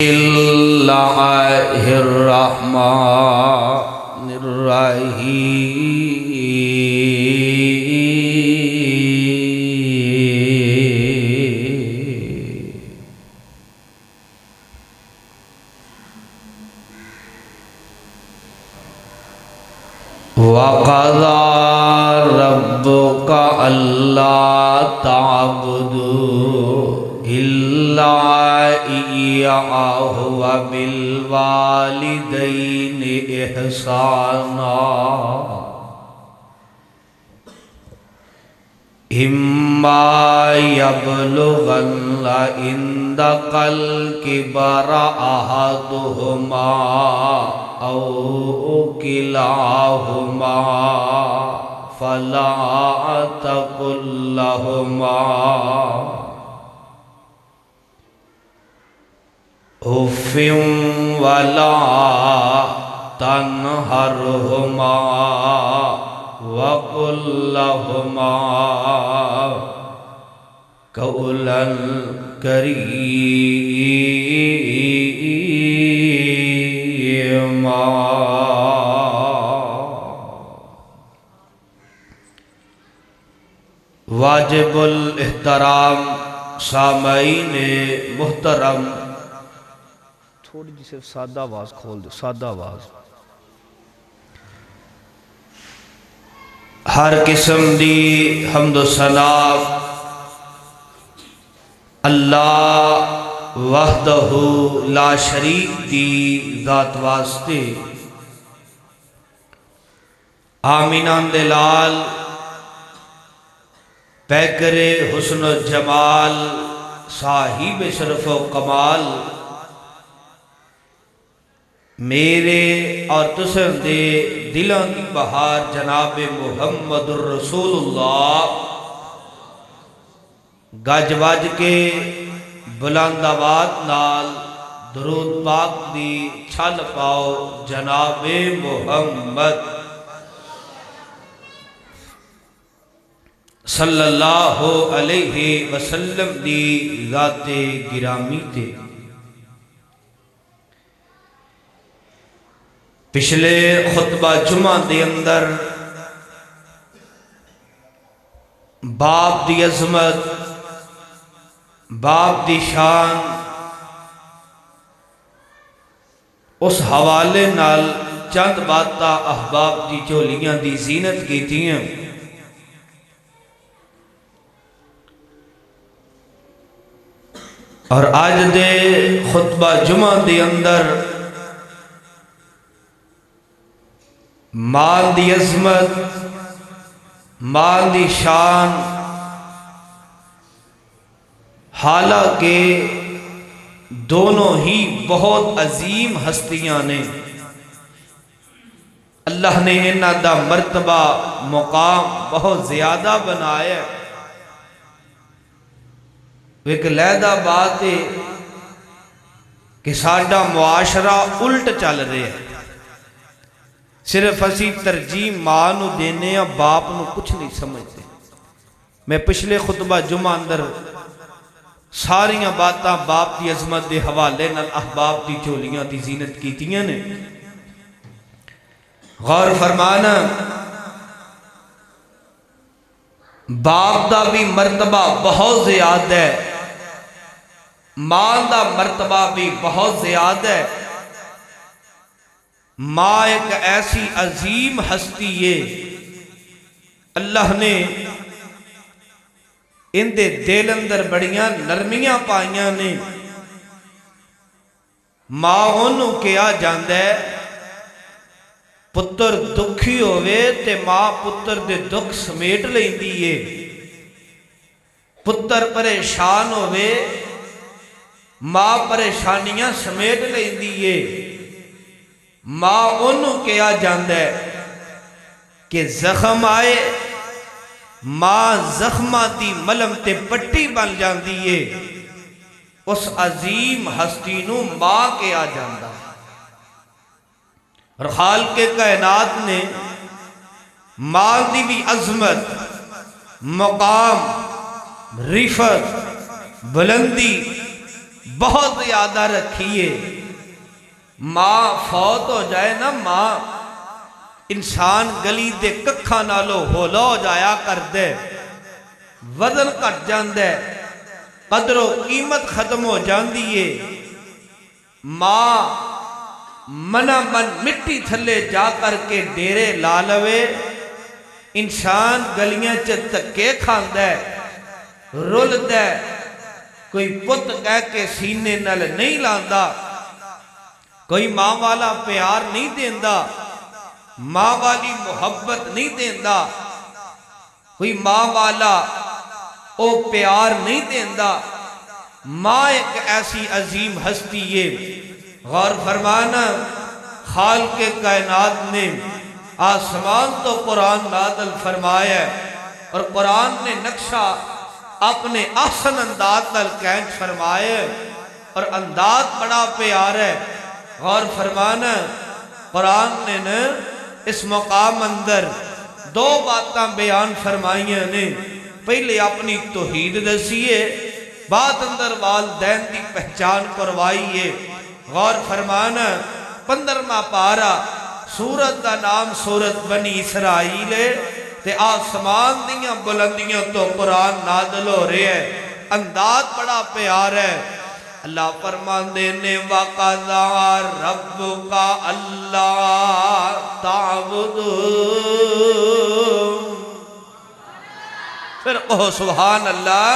اللہ الرحمن الرحیم وَقَضَىٰ رَبُّكَ أَلَّا تَعْبُدُوا إِلَّا إِيَّاهُ وَبِالْوَالِدَيْنِ إِحْسَانًا إِمَّا يَبْلُغَنَّ عِندَكَ الْكِبَرَ أَحَدُهُمَا أَوْ كِلَاهُمَا فَلَا تَقُل لَّهُمَا اُفٍّ وَلَا تَنْهَرْهُمَا وَقُل لَّهُمَا قَوْلًا كَرِيمًا۔ واجب الاحترام سامعین محترم، تھوڑی جی صرف سادہ آواز کھول دو، سادہ آواز۔ ہر قسم دی حمد و ثنا اللہ وحدہ لا شریک دی ذات واسطے، آمینان دلال پیکر حسن و جمال صاحب شرف و کمال، میرے اور تسر دے دلوں کی بہار جناب محمد الرسول اللہ، گج وج کے بلند آواز نال درود پاک دی چھل پاؤ جناب محمد صلی اللہ علیہ وسلم دی ذات گرامی تے۔ پچھلے خطبہ جمعہ دے اندر باپ دی عظمت، باپ دی شان، اس حوالے نال چند باتاں احباب دی چولیاں دی زینت کی تھیں۔ اور آج دے خطبہ جمعہ دے اندر مال دی عظمت، مال دی شان، حالانکہ دونوں ہی بہت عظیم ہستیاں نے، اللہ نے انہاں دا مرتبہ مقام بہت زیادہ بنایا۔ ایک لہدہ بات ہے کہ ساڈا معاشرہ الٹ چل رہے ہیں، صرف اسی ترجیح ماں نو دینے یا باپ نو کچھ نہیں سمجھتے۔ میں پچھلے خطبہ جمعہ اندر ساریاں باتاں باپ دی عظمت دے حوالے نال احباب دی چولیاں دی زینت کیتیاں نے۔ غور فرمانا، باپ دا بھی مرتبہ بہت زیادہ ہے، ماں دا مرتبہ بھی بہت زیادہ ہے۔ ماں ایک ایسی عظیم ہستی ہے، اللہ نے ان دے دل اندر بڑیاں نرمیاں پائیاں نے۔ ماں انہوں کیا جاندہ ہے، پتر دکھی ہوئے تے ماں پتر دے دکھ سمیٹ لیندی ہے، پتر پریشان ہوئے ماں پریشانیاں سمیٹ لیندی ہے۔ ماں انہوں کیا جاندہ ہے کہ زخم آئے ماں زخمہ دی ملم تے پٹی بن جاندی ہے، اس عظیم ہستی نو ماں کیا جاندہ ہے۔ اور خالق کائنات نے ماں دی بھی عظمت، مقام، رفت، بلندی بہت زیادہ رکھیے۔ ماں فوت ہو جائے نا ماں، انسان گلی دے ککھاں نالو ہولا ہو جایا کر دے، وزن کٹ جاندے، قدر و قیمت ختم ہو جاندی ہے۔ ماں منا من مٹی تھلے جا کر کے ڈیرے لا لوے، انسان گلیاں چتکے کھاندے رول دے، کوئی پت کہہ کے سینے نل نہیں لاندا، کوئی ماں والا پیار نہیں دیندا، ماں والی محبت نہیں دیندا، کوئی ماں والا او پیار نہیں دیندا۔ ماں ایک ایسی عظیم ہستی ہے۔ غور فرمانا، خالق کائنات نے آسمان تو قرآن نازل فرمایا ہے، اور قرآن نے نقشہ اپنے احسن انداز نال کینچ فرمایا ہے، اور انداز بڑا پیار ہے۔ غور فرمانا، قرآن نے اس مقام اندر دو باتاں بیان فرمائیاں نے۔ پہلے اپنی توحید دسیے، بات اندر والدین دی پہچان کروائیے۔ غور فرمانا، 15واں پارا، سورت دا نام سورت بنی اسرائیل ہے، تے آسمان دیاں بلندیاں تو قرآن نازل ہو رہے ہیں، انداز بڑا پیار ہے۔ اللہ فرماندے نے وَقَضَىٰ رَبُّكَ أَلَّا تَعْبُدُوا، پھر سبحان اللہ۔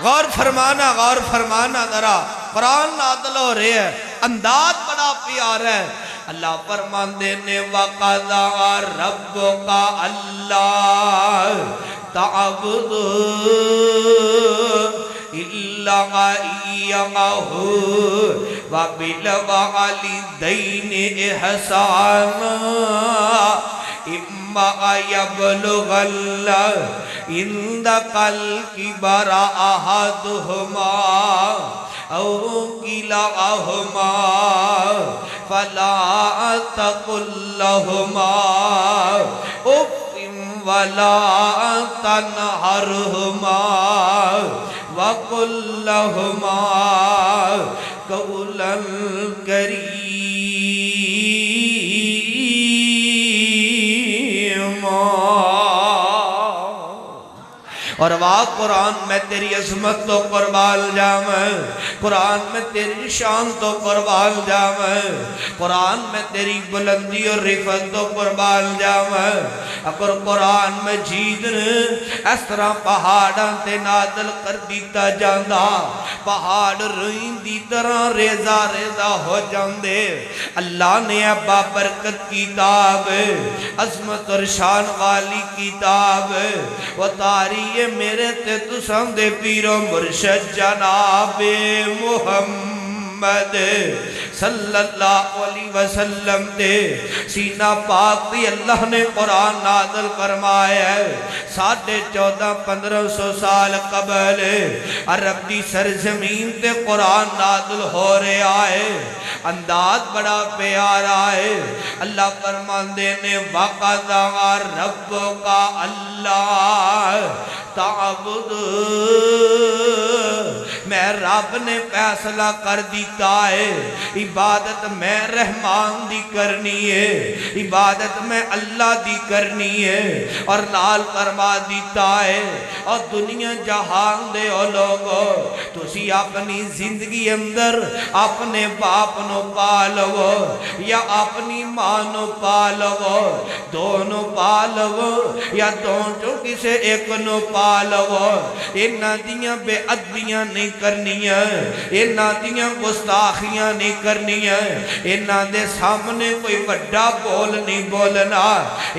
غور فرمانا ذرا، قرآن نازل ہو رہے ہیں، انداز بڑا پیار ہے۔ اللہ فرماندے نے وَقَضَىٰ رَبُّكَ أَلَّا تَعْبُدُوا إِلَّا إِيَّاهُ وَبِالْوَالِدَيْنِ إِحْسَانًا إِمَّا يَبْلُغَنَّ عِندَكَ الْكِبَرَ أَحَدُهُمَا أَوْ كِلَاهُمَا فَلَا تَقُل لَّهُمَا أُفٍّ وَلَا تَنْهَرْهُمَا وَقُل لَّهُمَا قَوْلًا كَرِيمًا۔ اور واہ قرآن میں تیری عظمت تو قربان جاواں، قرآن میں تیری شان تو قربان جاواں، قرآن میں تیری بلندی اور رفعت تو قربان جاواں۔ اگر قرآن مجید اس طرح پہاڑاں تے نازل کر دیتا جاندا، پہاڑ روئیں دی طرح ریزہ ریزہ ہو جاندے۔ اللہ نے ابا برکت کتاب، عظمت اور شان والی کتاب، وہ تاری میرے تے تساں دے پیرو مرشد جناب محمد صلی اللہ علیہ وسلم دے سینہ پاک دی اللہ نے قرآن نازل فرمایا ہے۔ 1450-1500 سال قبل عرب دی سرزمین تے قرآن نازل ہو رہا ہے، انداز بڑا پیارا ہے۔ اللہ فرماندے نے وَقَضَىٰ رَبُّكَ أَلَّا تَعْبُدُوا، میں رب نے فیصلہ کر دیتا ہے، عبادت میں رحمان دی کرنی ہے، عبادت میں اللہ دی کرنی ہے، اور نال فرما دیتا ہے اور دنیا جہان دے او لوگو تسی اپنی زندگی اندر اپنے باپ نو پالو یا اپنی ماں نو پالو، دونوں پالو یا دون جو کسے ایک نو پالو، انہاں دیاں بے ادبیاں نہیں کرنیاں، انہاں دیاں گستاخیاں نہیں کرنیاں، انہاں دے سامنے کوئی وڈا بول نہیں بولنا،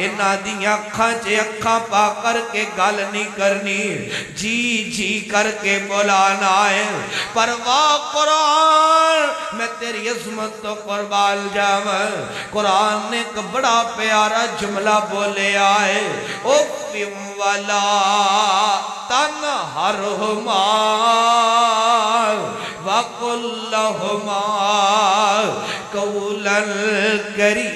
انہاں دیاں اکھاں چے اکھاں پا کر کے گل نہیں کرنی، جی جی کر کے بولانا ہے۔ پرواہ قرآن میں تیری عظمت تو قربان جاواں، قرآن نے ایک بڑا پیارا جملہ بولے آئے، اُفٍّ وَلَا تَنْهَرْهُمَا وَقُل لَّهُمَا قَوْلًا كَرِيمًا۔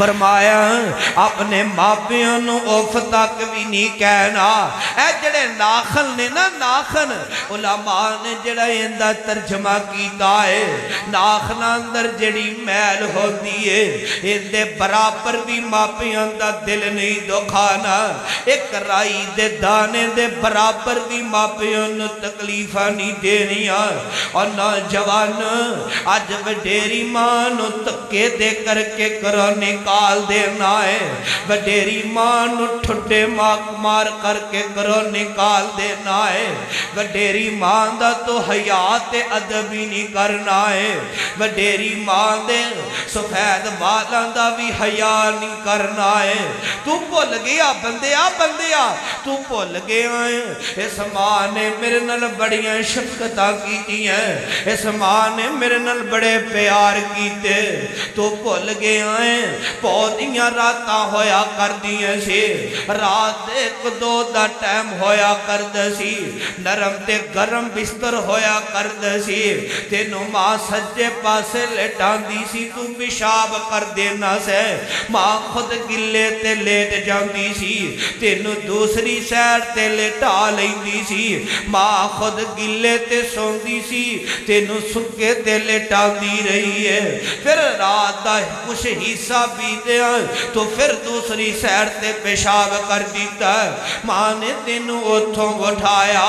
فرمایا اپنے ماپیوں نو اف تک بھی نہیں کہنا اے جڑے ناخن نے نا ناخن علماء نے جڑا اندہ ترجمہ کیتا ہے ناخن اندر جڑی میل ہوتی ہے اندے برابر بھی ماپیوں دا دل نہیں دکھانا ایک رائی دے دانے دے برابر بھی ماپیوں نو تکلیفہ نہیں دینیا اور نوجوان آج وڈیری ماں نو تکے دے کر کے کرو نکال دینا ہے وڈیری ماں نو ٹھٹے مار کر کے کرو نکال دینا ہے وڈیری ماں دا تو حیات ادبی نہیں کرنا ہے وڈیری ماں دے سفید والاں دا بھی حیا نہیں کرنا ہے تو بھول گیا بندیا تو بھول گیا ہے اس ماں نے میرے نال بڑیاں شفقتاں کیتی ہیں اس ماں نے میرے نال بڑے پیار کیتے تو بھول گیا ہے پودیاں راتاں ہویا کر دیئے سی رات ایک دو دا ٹائم ہویا کر دسی نرم تے گرم بستر ہویا کر دسی تینوں ماں سجے پاسے لٹان دی سی تو پیشاب کر دینا سے ماں خود گلے تے لیٹ جاندی سی تینوں دوسری سیر تے لٹا لیندی سی ماں خود گلے تے سوندی سی تینوں سکے تے لٹان دی رہی ہے پھر رات دا کچھ حصہ بھی دیا تو پھر دوسری سیر تے پیشاب کر دیتا ہے ماں نے تینوں اتھوں اٹھایا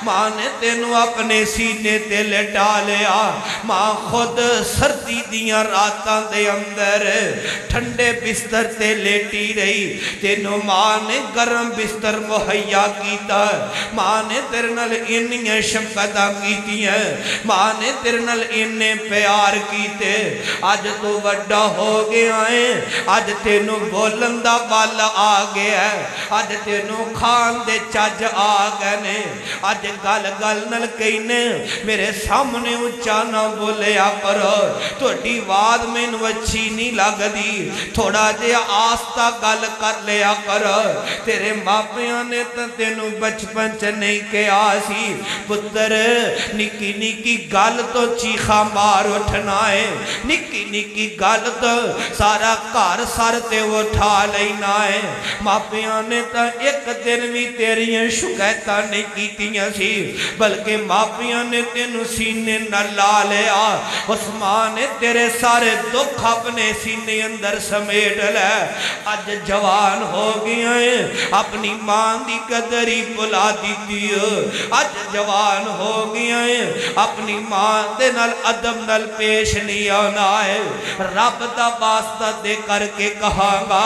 ماں نے تینوں اپنے سینے تے لٹا لیا ماں خود سردی دیاں راتاں دے اندر ٹھنڈے بستر تے لیٹی رہی تینوں ماں نے گرم بستر مہیا کیتا ماں نے تیرے نال انہیں شفقتاں کیتی ہیں ماں نے تیرے نال انہیں پیار کیتے آج تو وڈا ہو گیا ہے آج تینوں بولندہ والا آ گیا ہے آج تینوں کھان دے چاج آ گئے نے آج گل گل نل کہنے میرے سامنے اچھا نہ بولیا کرو تو ڈیواد میں نوچی نہیں لگ دی تھوڑا جے آستا گل کر لیا کرو تیرے ماپیاں نے تینوں بچپن چ نہیں کیا سی پتر نکی نکی گل تو چیخا مار اٹھنا ہے نکی نکی گل تو سارا کار سر تے اٹھا لینا ہے ماپیاں نے تا ایک دن بھی تیریاں شکایتاں نہیں کیتیاں سی بلکہ ماپیاں نے تینوں سینے نہ لا لیا اس ماں نے تیرے سارے دکھ اپنے سینے اندر سمیٹ لے آج جوان ہو گیا ہے اپنی ماں دی قدری بلا دیتی ہے آج جوان ہو گیا ہے اپنی ماں دے نال ادب نال پیش نہیں آنا ہے رب دا واسطہ دے کر کے کہاں گا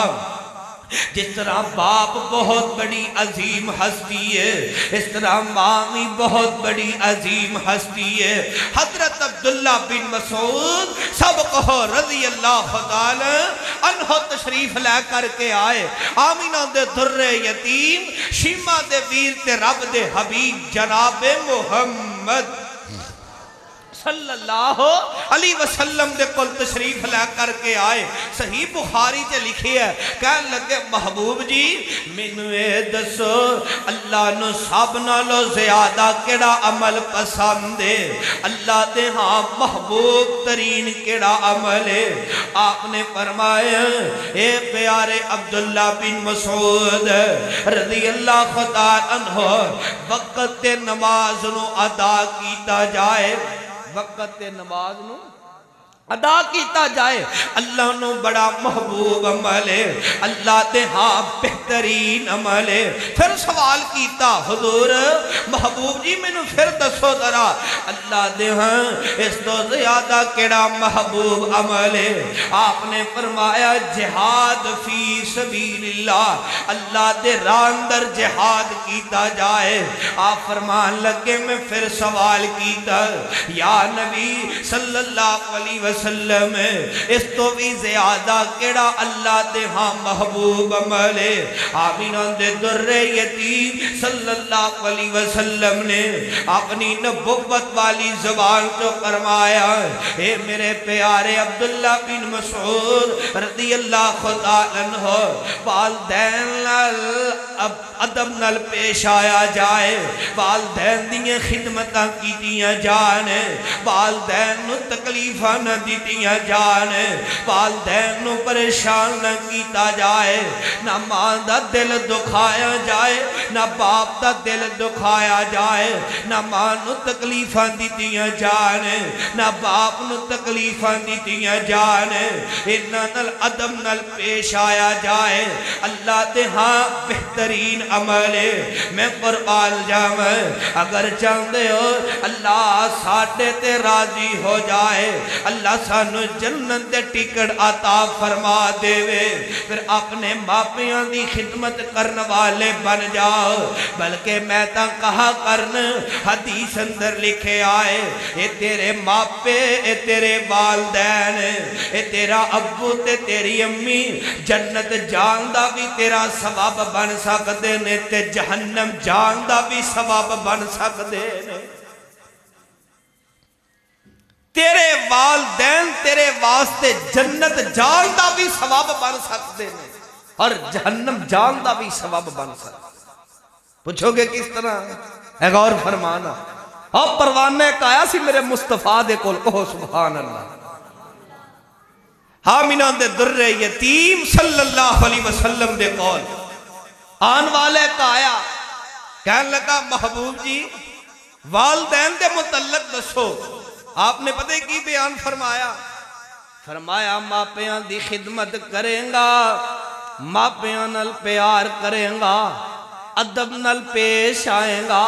جس طرح باپ بہت بڑی عظیم ہستی ہے اس طرح ماں بھی بہت بڑی عظیم ہستی ہے حضرت عبداللہ بن مسعود سب کہو رضی اللہ تعالی عنہ تشریف لے کر کے آئے آمینہ دے در یتیم شیمہ دے ویر تے رب دے حبیب جناب محمد صلی اللہ علیہ وسلم دے کل تشریف لے کر کے آئے صحیح بخاری تے لکھی ہے کہنے لگے محبوب جی مینوں اے دسو اللہ نو سب نالو زیادہ کیڑا عمل پسند ہے اللہ دے ہاں محبوب ترین کیڑا عمل ہے آپ نے فرمایا اے پیارے عبداللہ بن مسعود رضی اللہ تعالی عنہ وقت نماز نو ادا کیتا جائے وقت نماز نو ادا کیتا جائے اللہ نو بڑا محبوب عمل ہے اللہ دے ہاں بہترین عمل ہے پھر سوال کیتا حضور محبوب جی میں نو پھر دسو ذرا اللہ دے ہاں اس تو زیادہ کیڑا محبوب عمل ہے آپ نے فرمایا جہاد فی سبیل اللہ اللہ دے راندر جہاد کیتا جائے آپ فرمان لگے میں پھر سوال کیتا یا نبی صلی اللہ علیہ وسلم اس تو بھی زیادہ کیڑا اللہ دے ہاں محبوب عمل ہے آمینہ دے در یتیم صلی اللہ علیہ وسلم نے اپنی نبوت والی زبان تو فرمایا اے میرے پیارے عبداللہ بن مسعود رضی اللہ عنہ والدین ادب نال پیش آیا جائے والدین دیئے خدمتاں کی دیا جانے والدین نو تکلیفہ نہ دیتیاں جان والدین نو پریشان نہ کیتا جائے نہ ماں دا دل دکھایا جائے نہ باپ دا دل دکھایا جائے نہ ماں نو تکلیفاں دیتیاں جان نہ باپ نو تکلیفاں دیتیاں جان انہاں نال ادب نال پیش آیا جائے اللہ دے ہاں بہترین عمل میں قربان جاواں اگر چاہندے ہو اللہ ساڈے تے راضی ہو جائے اللہ سانو جنت دے ٹکٹ عطا فرما دے پھر اپنے ماپیاں دی خدمت کرن والے بن جاؤ بلکہ میں تا کہا کرن حدیث اندر لکھے آئے اے تیرے ماپے اے تیرے والدین اے تیرا ابو تے تیری امی جنت جان دا بھی تیرا ثواب بن سکدے نے تے جہنم جان دا بھی ثواب بن سکدے نے تیرے والدین تیرے واسطے جنت جان دا بھی ثواب بن سکتے ہیں اور جہنم جان دا بھی ثواب بن سکتے پوچھو گے کس طرح ایک اور فرمانا اب پروانے کایا سی میرے مصطفیٰ دے کول کہو سبحان اللہ حامینہ دے در یتیم صلی اللہ علیہ وسلم دے کول آن والے کایا کہنے لگا محبوب جی والدین دے متعلق دسو آپ نے پتہ کی بیان فرمایا ماپیاں دی خدمت کریں گا ماپیاں نال پیار کریں گا ادب نال پیش آئیں گا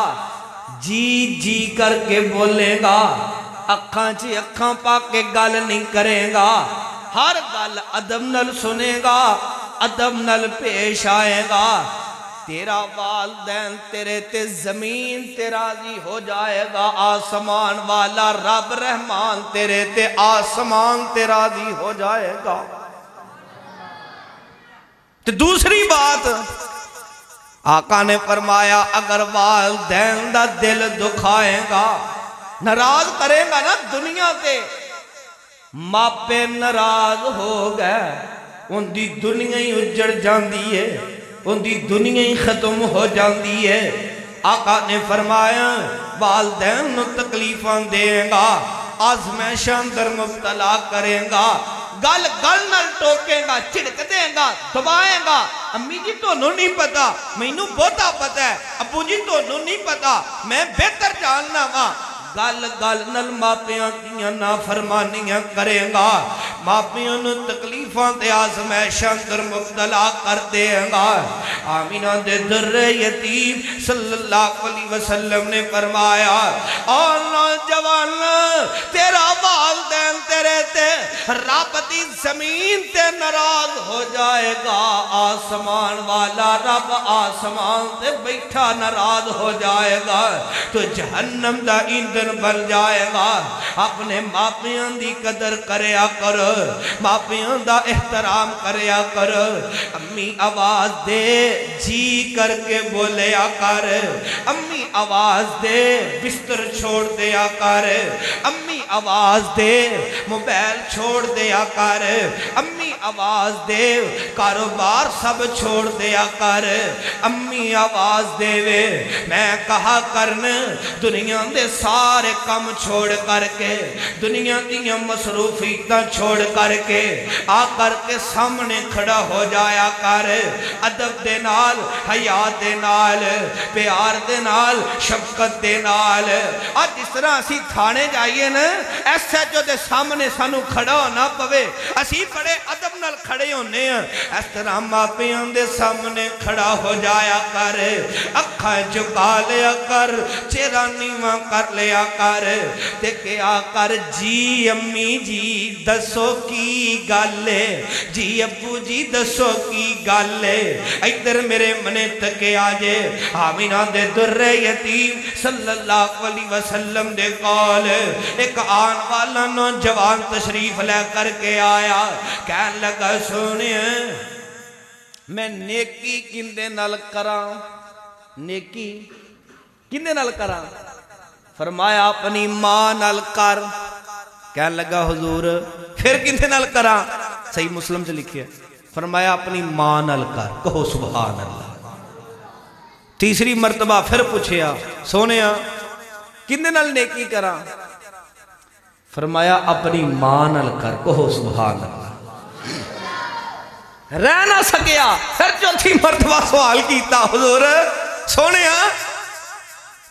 جی جی کر کے بولے گا اکھاں چی اکھاں پا کے گل نہیں کرے گا ہر گل ادب نال سنے گا ادب نال پیش آئے گا تیرا والدین تیرے تے زمین تے راضی ہو جائے گا آسمان والا رب رحمان تیرے تے آسمان تے راضی ہو جائے گا تو دوسری بات آقا نے فرمایا اگر والدین دا دل دکھائے گا ناراض کرے گا نا دنیا تے ماپے ناراض ہو گئے ان دی دنیا ہی اجڑ جاندی ہے ان دی دنیا ہی ختم ہو جاندی ہے آقا نے فرمایا والدین نو تکلیفاں دے گا آزمائشاں در مبتلا کرے گا گل گل نال ٹوکے گا چڑک دے گا دبائے گا امی جی تو نہیں پتا میں نو بہتا پتا ہے ابو جی تو نہیں پتا میں بہتر جاننا وا گل گل نل ماپیاں کیاں نافرمانیاں کرے گا ماپیاں نو تکلیفاں تے آزمائشاں در مبتلا کر دے گا آمینہ دے در یتیم صلی اللہ علیہ وسلم نے فرمایا اور نوجوان تیرا والدین تیرے تے رب دی زمین تے ناراض ہو جائے گا آسمان والا رب آسمان تے بیٹھا ناراض ہو جائے گا تو جہنم دا ایندھن بن جائے گا اپنے ماپیاں دی قدر کریا کر ماپیاں دا احترام کریا کر امی آواز دے جی کر کے بولیا کر امی آواز دے بستر چھوڑ دیا کر امی آواز دے موبائل چھوڑ دیا کر امی آواز دے کاروبار سب چھوڑ دیا کر امی آواز دے میں کہا کرن دنیا دے سارے کم چھوڑ کر کے دنیا دیا مصروفیتاں چھوڑ کر کے آ کر کے سامنے کھڑا ہو جایا کر ادب دے نال حیا دے نال پیار دے نال شفقت دے نال آج اس طرح اسی تھانے جائیے نا ایسے جو دے سامنے سانو کھڑا ہونا پوے اسی بڑے ادب نال کھڑے ہونے ہیں اس طرح ماپیاں دے سامنے کھڑا ہو جایا کر اکھاں چکا لیا کر چہرہ نیواں کر لیا کر تے کیا کر جی امی جی دسو کی گالے جی ابو جی دسو کی گالے ادھر میرے منے تکے آجے آمینہ دے در یتیم صلی اللہ علیہ وسلم دے قول ایک آن والا نوجوان تشریف لے کر کے آیا کہن لگا سونے میں نیکی کندے نال کراں نیکی کندے نال کراں فرمایا اپنی ماں نال کر کہن لگا حضور پھر کندے نال کراں صحیح مسلم سے لکھی ہے فرمایا اپنی ماں نال کر کہو سبحان اللہ تیسری مرتبہ پھر پوچھیا سونیا کندے نال نیکی کراں فرمایا اپنی ماں نال کر، کہو سبحان اللہ۔ رہ نہ سکیا، پھر چوتھی مرتبہ سوال کیتا، حضور سونے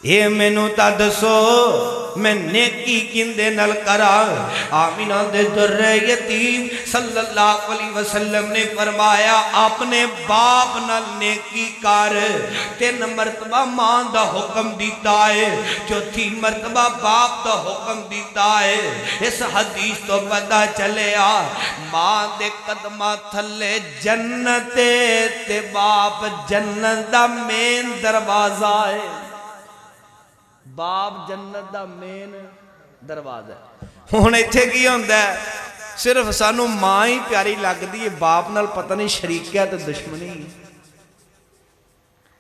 اے مینوں تا دسو میں نیکی کیندے نال کرا؟ آمینہ دے در یتیم صلی اللہ علیہ وسلم نے فرمایا اپنے باپ نال نیکی کر، 3 مرتبہ ماں دا حکم دیتا ہے، چوتھی مرتبہ باپ دا حکم دیتا ہے۔ اس حدیث تو پتہ چلیا ماں دے قدمہ تھلے جنت تے باپ جنت دا مین دروازہ ہے، باپ جنت دا مین دروازہ ہے۔ ہن ایتھے کی ہوندا ہے، صرف سانو ماں ہی پیاری لگدی ہے، باپ نال پتہ نہیں شریکیت تے دشمنی۔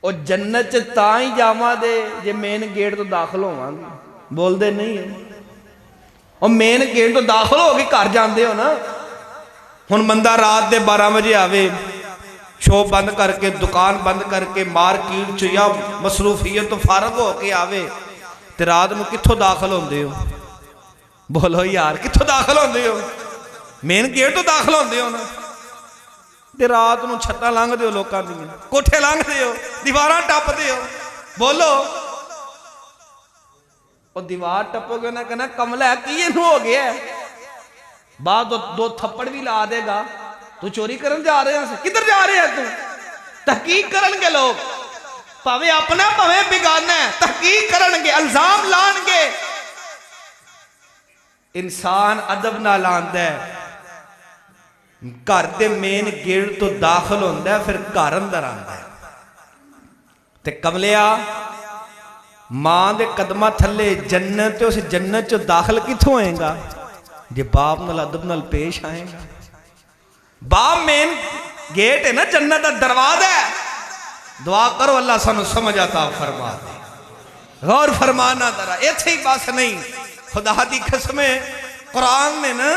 او جنت چ تاں ہی جاواں دے جے مین گیٹ تو داخل ہوواں گے، بول دے نہیں ہے۔ او مین گیٹ تو داخل ہو کے گھر جاندے ہو نا۔ ہن بندہ رات دے 12 بجے آوے، شو بند کر کے، دکان بند کر کے، مارکیٹ چ یا مصروفیت تو فارغ ہو کے آوے، تے رات میں کتھوں داخل ہوندے ہو؟ بولو یار کتھوں داخل ہوندے ہو؟ مین گیٹ تو داخل ہوندے ہو نا۔ تے رات نو چھتاں لنگ دے ہو، لوکاں دیاں کوٹھے لنگ دے ہو، دیواراں ٹپ دے ہو۔ بولو او دیوار ٹپو گے نہ کہنا کملا ہے کی اینو ہو گیا ہے، بعد 2 تھپڑ بھی لا دے گا۔ تو چوری کرن جا رہے ہیں، کدھر جا رہے ہیں؟ تو تحقیق کرن گے لوگ، پاوے اپنا پاوے بگانا ہے، تحقیق کرن گے، الزام لان گے۔ انسان ادب نہ لاندا ہے، گھر دے مین گیٹ تو داخل ہوندا ہے، پھر گھر اندر آندا ہے۔ تے کملیا ماں دے قدمہ تھلے جنت تے، اس جنت چ داخل کتھوں ہوئے گا؟ جے باپ نال ادب نال پیش آئے گا۔ باپ مین گیٹ ہے نا، جنت دا دروازہ ہے۔ دعا کرو اللہ سانو سمجھ عطا فرما دے۔ غور فرمانا ذرا، ایتھے ہی بس نہیں، خدا دی قسمیں قرآن نے نا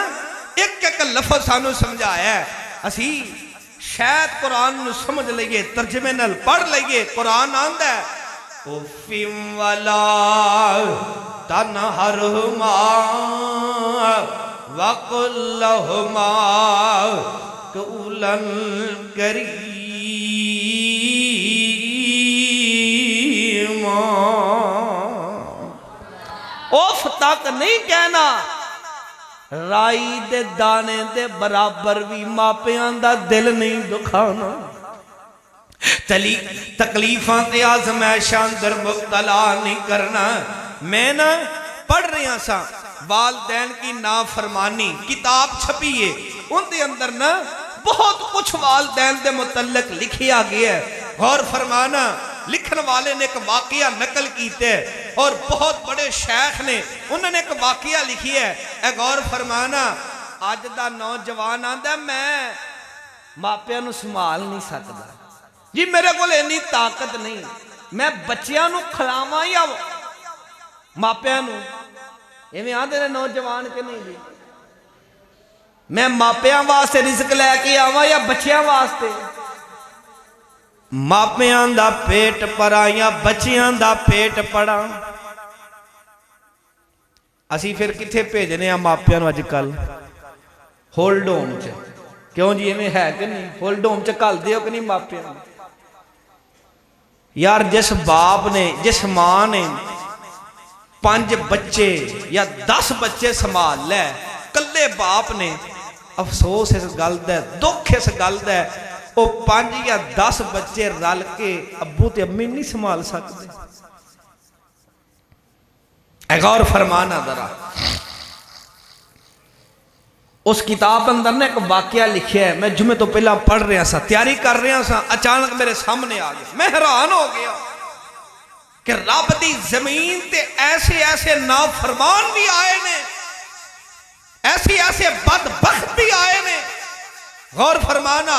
ایک ایک لفظ سانو سمجھایا ہے۔ اسی شاید قرآن نو سمجھ لئیے، ترجمے نال پڑھ لئیے۔ قرآن آندا ہے اُفِّم وَلَا تَنْهَرْهُمَا وَقُلْ لَهُمَا قَوْلًا كَرِيمًا۔ اوف تک نہیں کہنا، رائی دے دانے دے برابر بھی ماپیاں دا دل نہیں دکھانا، تکلیفاں تے آزمائشاں در مبتلا نہیں کرنا۔ میں نا پڑھ رہے ہیں سا والدین کی نافرمانی، کتاب چھپیے، ان دے اندر نا بہت کچھ والدین دے متعلق لکھیا گیا ہے۔ غور فرمانا، لکھن والے نے ایک واقعہ نقل کیتے ہیں، اور بہت بڑے شیخ نے انہوں نے ایک واقعہ لکھی ہے۔ اے غور فرمانا، آج دا نوجوان آندا ہے میں ماپیاں نو سنبھال نہیں سکدا جی، میرے کو اتنی طاقت نہیں، میں بچیاں نو کھلاواں یا ماپیاں نو؟ ایویں آندے نے نوجوان کے نہیں جی، میں ماپیاں واسطے رزق لے کے آواں یا بچیاں واسطے؟ ماپیاں دا پیٹ پڑا یا بچیاں دا پیٹ پڑا؟ اسی پھر کتھے بھیجنے ہیں ماپیاں نو اج کل؟ ہولڈ ہوم چ، کیوں جی ایویں ہے کہ نہیں؟ ہولڈ ہوم چ کل دیو کہ نہیں ماپیاں نو؟ یار جس باپ نے، جس ماں نے 5 بچے یا 10 بچے سنبھال لے، کلے باپ نے، افسوس اس گل دا، دکھ اس گل دا، وہ 5 یا 10 بچے رل کے ابو تے امی نہیں سنبھال سکتے۔ اے غور فرمانا ذرا، اس کتاب اندر نے ایک واقعہ لکھیا ہے، میں جمعے تو پہلا پڑھ رہا سا، تیاری کر رہا سا، اچانک میرے سامنے آ گیا، میں حیران ہو گیا کہ رب دی زمین تے ایسے ایسے نافرمان بھی آئے نے، ایسے ایسے بدبخت بھی آئے نے۔ غور فرمانا،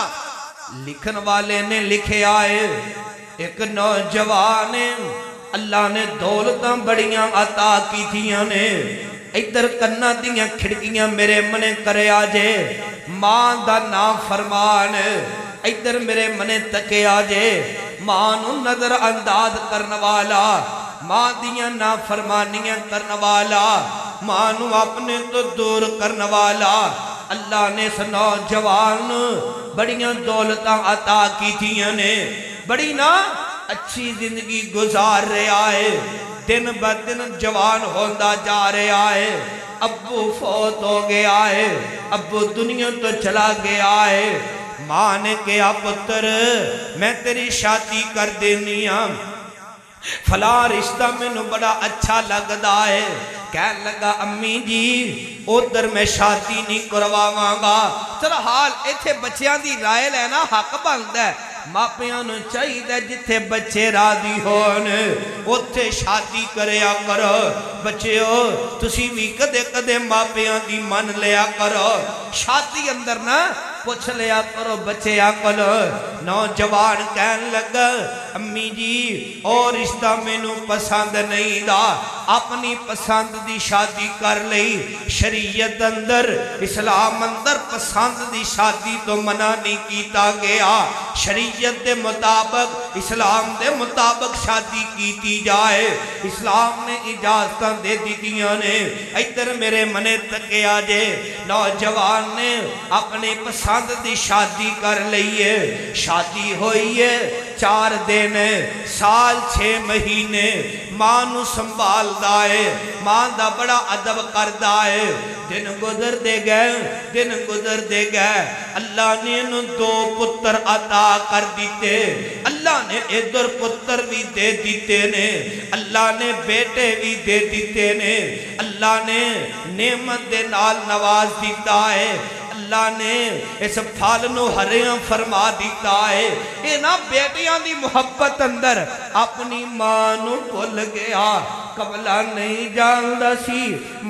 لکھن والے نے لکھے آئے، ایک نوجوان اللہ نے دولتاں بڑیاں عطا کی تھیاں نے، ادھر کنہ دیاں کھڑکیاں میرے منے کرے آجے، ماں دا نافرمان ادھر میرے منے تکے آجے، ماں نو نظر انداز کرن والا، ماں دیاں نافرمانیاں کرن والا، ماں نو اپنے تو دور کرنے والا اللہ نے اس نوجوان بڑیاں دولتاں عطا کیتیاں نے بڑی نا اچھی زندگی گزار رہا ہے دن بہ دن جوان ہوندا جا رہا ہے ابو فوت ہو گیا ہے ابو دنیا تو چلا گیا ہے ماں نے کہا پتر میں تیری شادی کر دینی ہوں فلاں رشتہ میں نو بڑا اچھا لگدا ہے کہنے لگا امی جی ادھر میں شادی نہیں کرواواں گا چلو حال ایتھے بچیاں دی رائے لینا حق بندا ہے ماپیاں نو چاہیے جتھے بچے راضی ہون اتھے شادی کریا کرو بچیو تسی بھی کدے کدے ماپیاں دی من لیا کرو شادی اندر نا پوچھ لیا کرو بچے آکل نوجوان کہن لگا امی جی اور رشتہ میں نو پسند نہیں دا اپنی پسند دی شادی کر لئی شریعت اندر اسلام اندر پسند دی شادی تو منع نہیں کیتا گیا شریعت دے مطابق اسلام دے مطابق شادی کیتی جائے اسلام نے اجازتاں دے دیتیاں نے ادھر میرے منے تکے آجے نوجوان نے اپنے پسند دی شادی کر لئیے شادی ہوئی ہے 4 دن سال 6 مہینے ماں نو سنبھال دائے ماں دا بڑا ادب کر دائے دن گزر دے گئے اللہ نے انہوں 2 پتر عطا کر دیتے اللہ نے ادھر پتر بھی دے دیتے نے اللہ نے بیٹے بھی دے دیتے نے اللہ نے نعمت دے نال نواز دیتا ہے اللہ نے اس پھال نو ہریاں فرما دیتا ہے اے نا بیٹیاں دی محبت اندر اپنی ماں نو بھول گیا قبلہ نہیں جاندا سی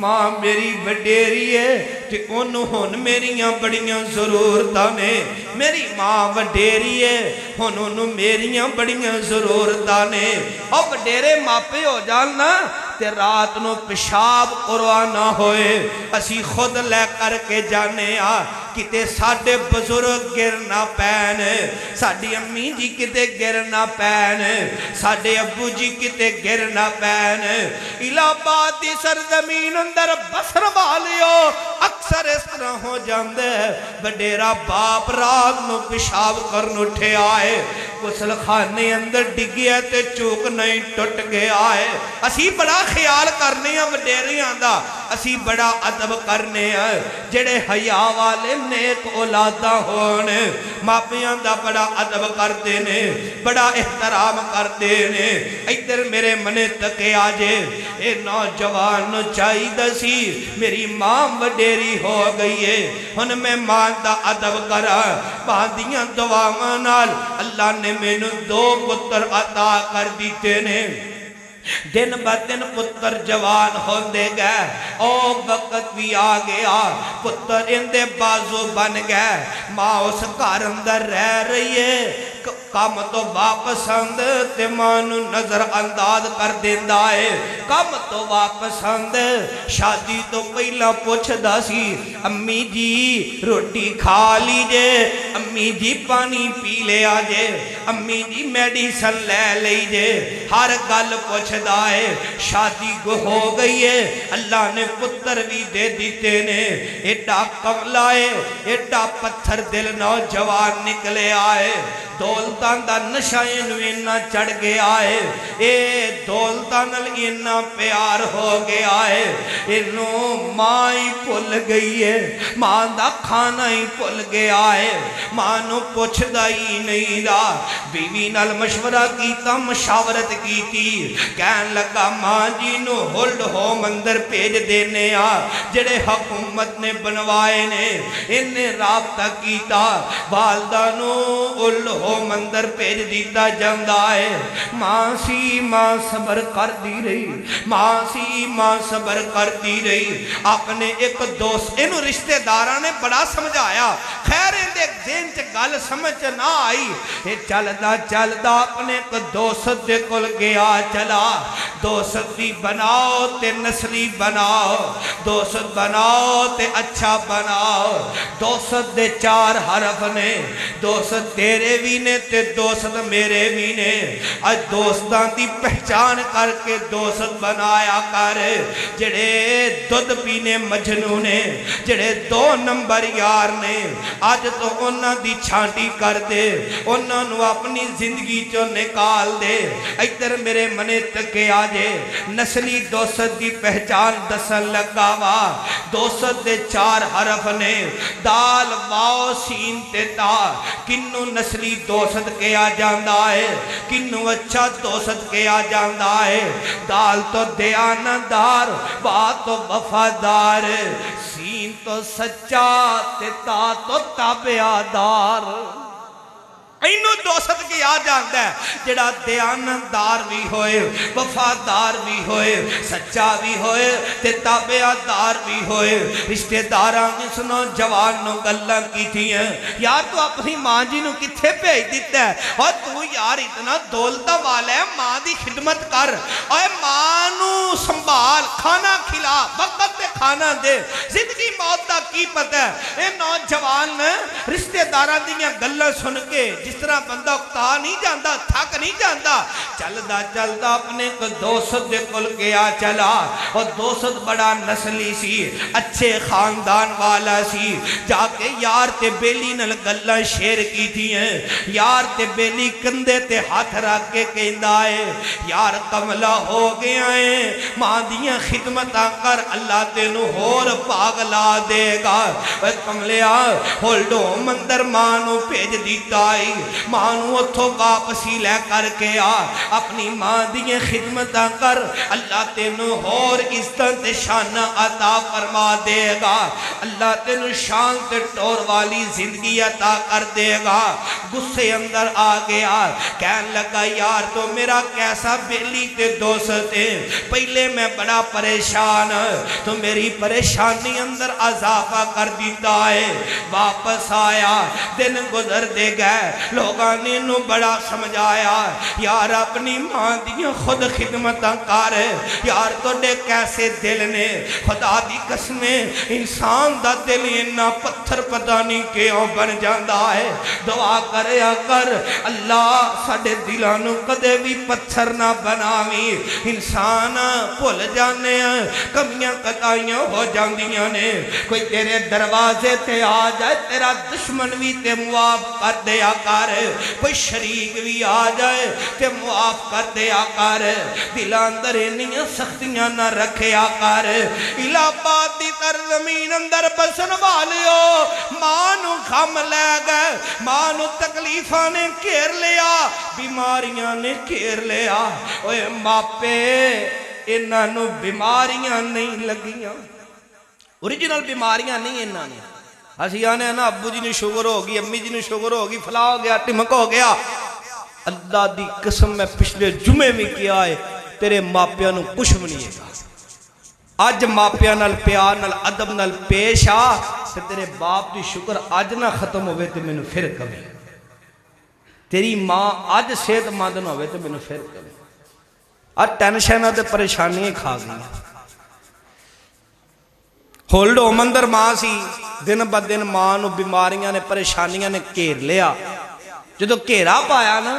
ماں میری وڈیری ہے تے انہوں ہن میریاں بڑیاں ضرورتاں نے میری ماں وڈیری ہے ہن انہوں میریاں بڑیاں ضرورتاں نے اور وڈیرے ماپے ہو جاننا تے رات نو پیشاب قرآن ہوئے اسی خود لے کر کے جانے کتے ساڑھے بزرگ گرنا پین ساڑھی امی جی کتے گرنا پین ساڑھے ابو جی کتے گرنا پین الہباد دی سرزمین اندر بسر والیو اکثر اس طرح ہو جاندے بڑیرا باپ رات نو پیشاب کرن اٹھے آئے غسل خانے اندر ڈگیا تے چوک نہیں ٹوٹ گیا ہے اسی بڑا خیال کرنے ہیں وڈیریاں دا اسی بڑا ادب کرنے ہیں جڑے حیا والے نیک اولادہ ہونے ماپیاں دا بڑا ادب کرتے نے بڑا احترام کرتے نے ادھر میرے منے تکے آجے اے نوجوان چاہی دسی میری ماں وڈیری ہو گئی ہے ہن میں ماں دا ادب کرا ماں دیاں دعاواں نال اللہ نے میں نے 2 پتر عطا کر دیتے نے دن بہ دن پتر جوان ہوندے گئے او وقت بھی آ گیا پتر اندے بازو بن گئے ماں اس گھر اندر رہ رہی ہے کام تو واپس آند تے ماں نو نظر انداز کر دیندا ہے کام تو واپس آند شادی تو پہلا پوچھدا سی امی جی روٹی کھا لیجے امی جی پانی پی لے آجے امی جی میڈیسن لے لیجے ہر گل پوچھدا ہے شادی کو ہو گئی ہے اللہ نے پتر بھی دے دیتے نے ایڈا کملا ہے ایڈا پتھر دل نوجوان نکلے آئے دولتان دا نشائن وینا چڑھ گیا ہے اے دولتان لینا پیار ہو گیا ہے انہوں ماں ہی پھل گئی ہے ماں دا کھانا ہی پھل گیا ہے ماں نو پوچھ دائی نہیں رہا بیوی نال مشورہ کیتا مشاورت کیتی کہن لگا ماں جی نو ہولڈ ہوم اندر پیج دینے جڑے حکومت نے بنوائے نے انہیں رابطہ کیتا والدہ نو ہولڈ ہوم اندر پیج دیتا جاندہ ہے ماں سی ماں صبر کر دی رہی ماں سی ماں صبر کر دی رہی اپنے ایک دوست انہوں رشتہ دارہ نے بڑا سمجھایا خیر اندے ذہن چ گل سمجھ نہ آئی چلدا اپنے ایک دوست دے کل گیا چلا دوست بھی بناؤ تے نسلی بناؤ، دوست بناؤ تے اچھا بناؤ۔ دوست دے چار حرف نے، دوست تیرے بھی نے تے دوست میرے بھی نے۔ اج دوستان دی پہچان کر کے دوست بنایا کر، جڑے دودھ پینے مجنوں نے، جڑے 2 نمبر یار نے، آج تو انہاں دی چھانٹی کر دے، انہاں نو اپنی زندگی چو نکال دے۔ ادھر میرے منے تکے آجے، نسلی دوست دی پہچان دسن لگا وا۔ دوست دے 4 حرف نے، دال واو سین تے تا۔ کنو نسلی دوست کے آ جاندہ ہے، کنو اچھا دوست کے آ جاندہ ہے۔ دال تو دیانتدار، با تو وفادار، سین تو سچا تے تا تو تابعدار۔ اینو دوست کی آ جاندہ ہے، جڑا دیانتدار بھی ہوئے، وفادار بھی ہوئے، سچا بھی ہوئے تے تابعدار بھی ہوئے۔ رشتہ داراں سنو جوان نو گلاں کی تھی ہیں، یار تو اپنی ماں جی نو کتھے بھیج دیتا ہے، اور تو یار اتنا دولتہ والا ہے، ماں دی خدمت کر، اور ماں نو سنبھال، کھانا کھلا، وقت تے کھانا دے۔ زندگی موت دا کی پتہ ہے، اے نوجوان رشتہ داراں دیاں گلاں سن کے جس طرح بندہ اکتا نہیں جاندہ، تھک نہیں جاندہ، چلدہ چلدہ اپنے کو دوست دے کل گیا چلا، اور دوست بڑا نسلی سی، اچھے خاندان والا سی۔ جا کے یار تے بیلی نل گلہ شیر کی تھی ہیں، یار تے بیلی کندے تے ہاتھ رکھ کے کہندہ ہے، یار کملہ ہو گیا ہے، ماں دیاں خدمتاں کر، اللہ تینو ہور پاگلا دے گا۔ اے کملیا ہولڈو مندر مانو پیج دیتا ہے، مانو اتھو واپسی لے کر کے آ، اپنی ماں دیئے خدمتاں کر، اللہ تینو اور عزت شان عطا فرما دے گا، اللہ تینو شان تے ٹور والی زندگی عطا کر دے گا۔ غصے اندر آ گیا، کہن لگا یار تو میرا کیسا بیلی تے دوست ہے، پہلے میں بڑا پریشان، تو میری پریشانی اندر اضافہ کر دیتا ہے۔ واپس آیا، دن گزر دے گئے، لوگاں نے نو بڑا سمجھایا، یار اپنی ماں دیاں خود خدمتاں کر، یار توڑے کیسے دل نے، خدا دی قسمیں انسان دا دل انہا پتھر پتہ نہیں کیوں بن جاندہ ہے۔ دعا کریا کر اللہ ساڑے دلانو کدے بھی پتھر نہ بناوی، انسان پھول جانے ہیں، کمیاں قطائیاں ہو جاندیاں نے، کوئی تیرے دروازے تے آ جائے تیرا دشمن بھی تے معاف کر دیا کر، کوئی شریک بھی آ جائے تے معاف کر دیا کر، دل اندر انہیں سختیاں نہ رکھیا کر۔ الہباد دی تر زمین اندر بسن والیو، مانو خم لے گئے، مانو تکلیفاں نے کھیر لیا، بیماریاں نے کھیر لیا، اوے ماپے انہاں نو بیماریاں نہیں لگیاں، اوریجنل بیماریاں نہیں انہاں نے۔ ہسی آنے ہیں نا ابو جی نے شوگر ہوگی، امی جی نے شوگر ہوگی، فلا ہو گیا، ٹمک ہو گیا۔ اللہ دی قسم میں پچھلے جمعے میں کیا ہے، تیرے ماپیاں نو کچھ بھی نہیں ہے۔ آج ماپیاں نال پیار نال ادب نال پیش آ، تے تیرے باپ دی شکر آج نہ ختم ہوئے تے میں نے پھر کبھی، تیری ماں آج صحت مند نہ ہوئے تے میں نے پھر کبھی۔ آج ٹینشن تے پریشانیاں کھا گئی، ہولڈو مندر ماں سی، دن با دن ماں نو بیماریاں نے پریشانیاں نے گھیر لیا، جدو گھیرا پایا نا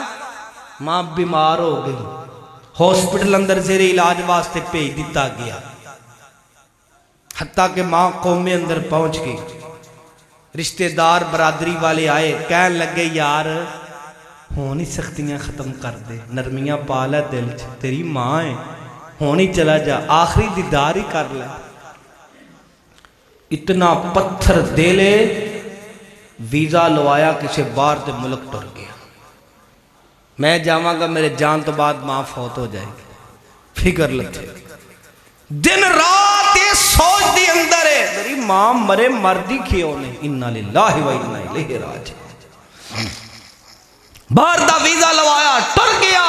ماں بیمار ہو گئی، ہاسپٹل اندر زیر علاج واسطے بھیج دیتا گیا، حتیٰ کہ ماں قومے اندر پہنچ گئی۔ رشتہ دار برادری والے آئے، کہن لگے یار ہونی سختیاں ختم کر دے، نرمیاں پالا دل چھ، تیری ماں ہے، ہونی چلا جا، آخری دیدار ہی کر لے۔ اتنا پتھر دے لے، ویزا لوایا کسی باہر دے ملک ٹر گیا، میں جاواں گا میرے جان تو بعد ماں فوت ہو جائے گی، فکر لتے دن رات یہ سوچ دی اندر ہے میری ماں مرے مردی کیوں نہیں، انا للہ و انا الیہ راجعون۔ باہر دا ویزا لوایا، ٹر گیا،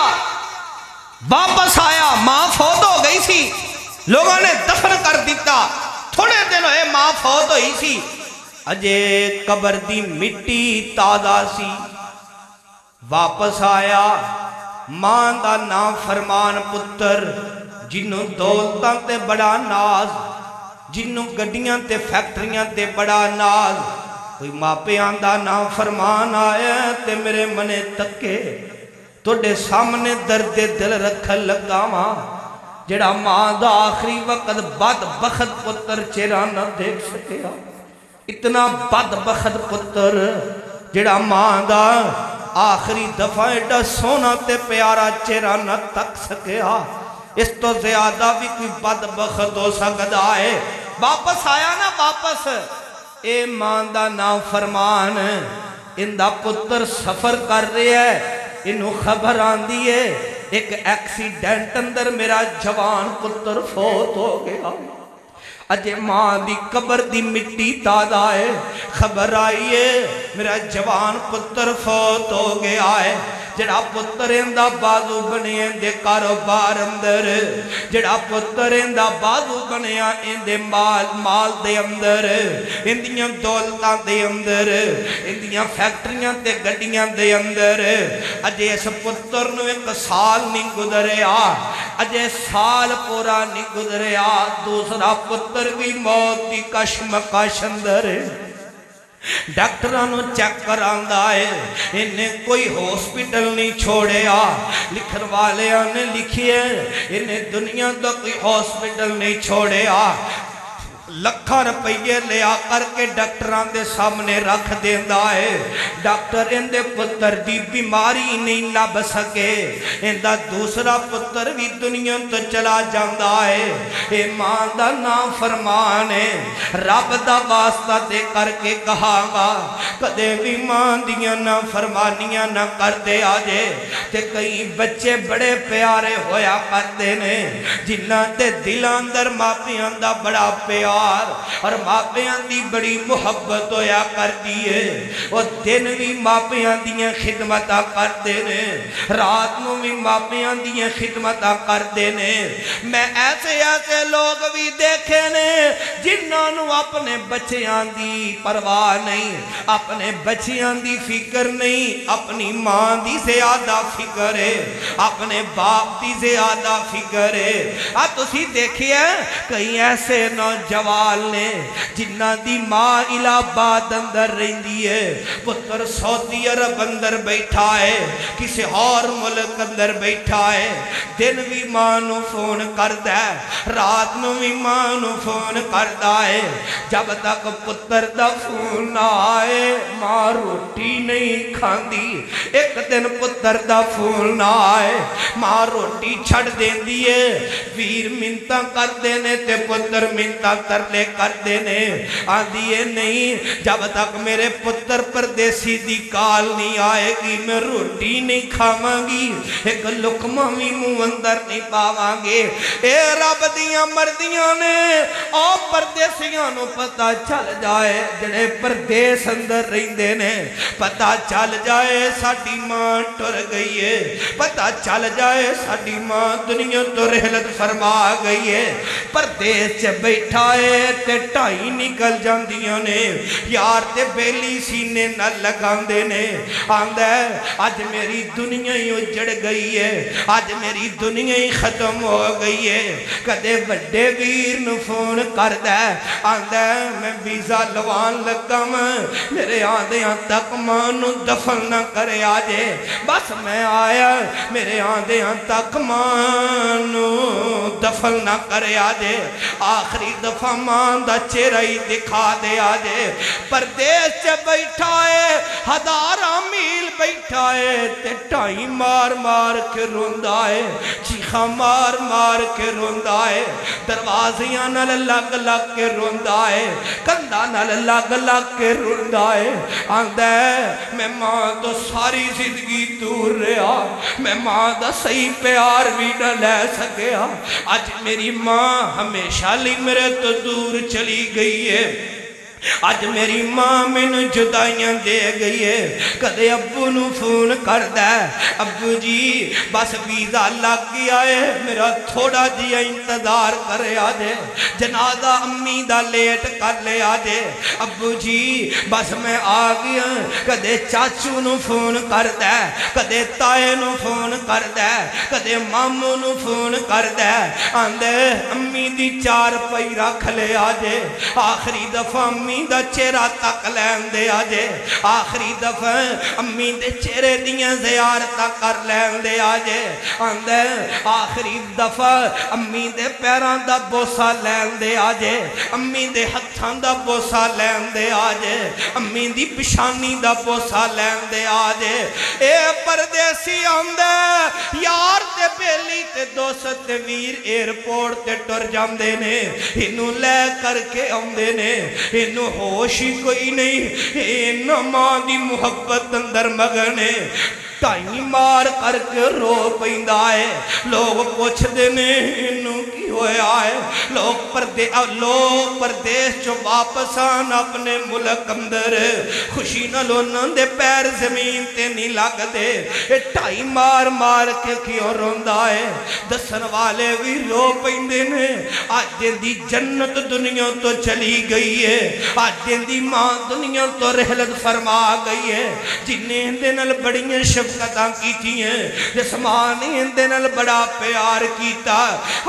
واپس آیا، ماں فوت ہو گئی سی، لوگوں نے دفن کر دیتا، تھوڑے دن ہوئے ماں فوت ہوئی سی، اجے قبر دی مٹی تازہ سی، واپس آیا، ماں دا نام فرمان پتر جنوں دولتاں تے بڑا ناز جنوں گڈیاں تے فیکٹریاں تے بڑا ناز کوئی ماپیاں دا نام فرمان آیا تے میرے منے تکے توڑے سامنے درد دل رکھ لگا ماں جڑا ماں دا آخری وقت بد بخت پتر چہرہ نہ دیکھ سکیا اتنا بد بخت پتر جڑا ماں دا آخری دفعہ ایڈا سونا تے پیارا چہرہ نہ تک سکیا اس تو زیادہ بھی کوئی بد بخت ہو سکتا ہے واپس آیا نا واپس اے ماں دا نام فرمان ان دا پتر سفر کر رہے ہے انہوں خبر آن دیئے ایک ایکسیڈنٹ اندر میرا جوان پتر فوت ہو گیا اجے ماں دی قبر دی مٹی تازہ ہے خبر آئیے میرا جوان پتر فوت ہو گیا ہے جڑا پتر اندہ بازو بنے اندے کاروبار اندر جڑا پتر اندہ بازو بنے اندے مال دے اندر اندیاں دولتاں دے اندر اندیاں فیکٹریاں تے گڈیاں دے اندر اجے اس پتر نو ایک سال نہیں گزریا اجے سال پورا نہیں گزریا دوسرا پتر بھی موت دی کشمکش اندر ڈاکٹرانو چیک کراندا ہے انہیں کوئی ہاسپٹل نہیں چھوڑیا لکھن والے نے لکھی ہے انہیں دنیا تو کوئی ہاسپٹل نہیں چھوڑیا لکھا روپیے لیا کر کے ڈاکٹران دے سامنے رکھ دیندہ ہے ڈاکٹر اندے پتر دی بیماری نہیں لب سکے اندہ دوسرا پتر بھی دنیا تو چلا جاندہ ہے اے ماں دا نام فرمان ہے رب دا واسطہ دے کر کے کہاں گا کدے بھی ماں دیاں نہ فرمانیاں نہ کر دے آجے تے کئی بچے بڑے پیارے ہویا کرتے نے جنہ تے دل اندر ماپیاں دا بڑا پیار اور ماپیاں دی بڑی محبت ہویا کر دیئے اور دن بھی ماپیاں دیئے خدمتہ کر دینے رات نو بھی ماپیاں دیئے خدمتہ کر دینے میں ایسے لوگ بھی دیکھے نے جنہوں نے اپنے بچیاں دی پرواہ نہیں اپنے بچیاں دی فکر نہیں اپنی ماں دی زیادہ فکر ہے اپنے باپ دی زیادہ فکر ہے تسی دیکھئے کئی ایسے نوجوان نے جنہ دی ماں الہباد اندر رہندی ہے پتر سعودی عرب اندر بیٹھا ہے کسی اور ملک اندر بیٹھا ہے دن بھی ماں نو فون کردا ہے رات نو بھی ماں نو فون کردا ہے جب تک پتر دا فون نہ آئے ماں روٹی نہیں کھاندی ایک دن پتر دا فون نہ آئے ماں روٹی چھڑ دیندی ہے ویر منتاں کر دینے تے پتر منتاں ترلے کر دینے آندیے نہیں جب تک میرے پتر پردیسی دی کال نہیں آئے گی میں روٹی نہیں کھاواں گی ایک لقمہ بھی منہ اندر نہیں پاواں گے اے رب دیاں مردیاں نے اور پردیسیاں نو پتہ چل جائے جڑے پردیس اندر رہندے نے پتہ چل جائے ساڈی ماں ٹر گئی ہے پتہ چل جائے ساڈی ماں دنیا تو رحلت فرما گئی ہے پردیس چ بیٹھا ہے تے ٹائی نکل جاندیاں نے یار تے بیلی سینے نہ لگاندے نے آندہ ہے آج میری دنیا ہی اجڑ گئی ہے آج میری دنیا ہی ختم ہو گئی ہے کدے بڑے ویر نو فون کردہ ہے آندہ ہے میں ویزا لوان لگا میرے آندیاں تک ماں نو دفن نہ کرے آجے بس میں آیا میرے آندیاں تک ماں نو دفن نہ کرے آجے آخری دفعہ ماں دا چہرہ ہی دکھا دے آجے پردیس چے بیٹھا ہے ہزارہ میل بیٹھا ہے تے ٹائی مار مار کے روندہ ہے چیخہ مار مار کے روندہ ہے دروازیاں نل لگ لگ کے روندہ ہے کندہ نل لگ لگ کے روندہ ہے آندہ ہے میں ماں تو ساری زندگی دور رہا میں ماں دا صحیح پیار بھی نہ لے سکیا آج میری ماں ہمیشہ لی میرے تو دور چلی گئی ہے اج میری ماں مینوں جدائیاں دے گئی ہے، کدے ابو نو فون کردا ہے، ابو جی بس ویزا لگ گیا ہے، میرا تھوڑا جیا انتظار کرے آجے، جنازہ امی دا لیٹ کر لے آجے، ابو جی بس میں آ گیا، کدے چاچو نو فون کردا ہے، کدے تائے نو فون کردا ہے، کدے مامو نو فون کردا ہے، آندے امی دی چار پئی رکھ لے آجے، آخری دفعہ امی دا چہرہ تک لین دے آجے، آخری دفعہ امی دے چہرے دیاں زیارتہ کر لین دے آجے، آندے آخری دفعہ امی دے پیران دا بوسا لین دے آجے، امی دے ہتھان دا بوسا لین دے آجے، امی دی پشانی دا بوسا لین دے آجے، اے پردیسی آندے یار تے بیلی تے دوست تے ویر ایرپورٹ تے ٹر جاندے نے، انہوں لے کر کے آندے نے، انہوں ہوشی کوئی نہیں، انہوں ماں دی محبت اندر مگنے، ٹائم مار کر کے رو پیندا ہے، لوگ پوچھ دینے انہوں کی ہویا ہے، لوگ پردیس جو واپس آن اپنے ملک اندر، خوشی نہ لونن دے پیر زمین تے نہیں لگ دے، ٹائم مار مار کے کیوں روندہ ہے، دسن والے بھی رو پیندے نے، آج دن دی جنت دنیا تو چلی گئی ہے، آج دن دی ماں دنیا تو رحلت فرما گئی ہے، جنہیں دنال بڑیاں شفقتاں کی تھی ہیں، جسمانی دنال بڑا پیار کیتا،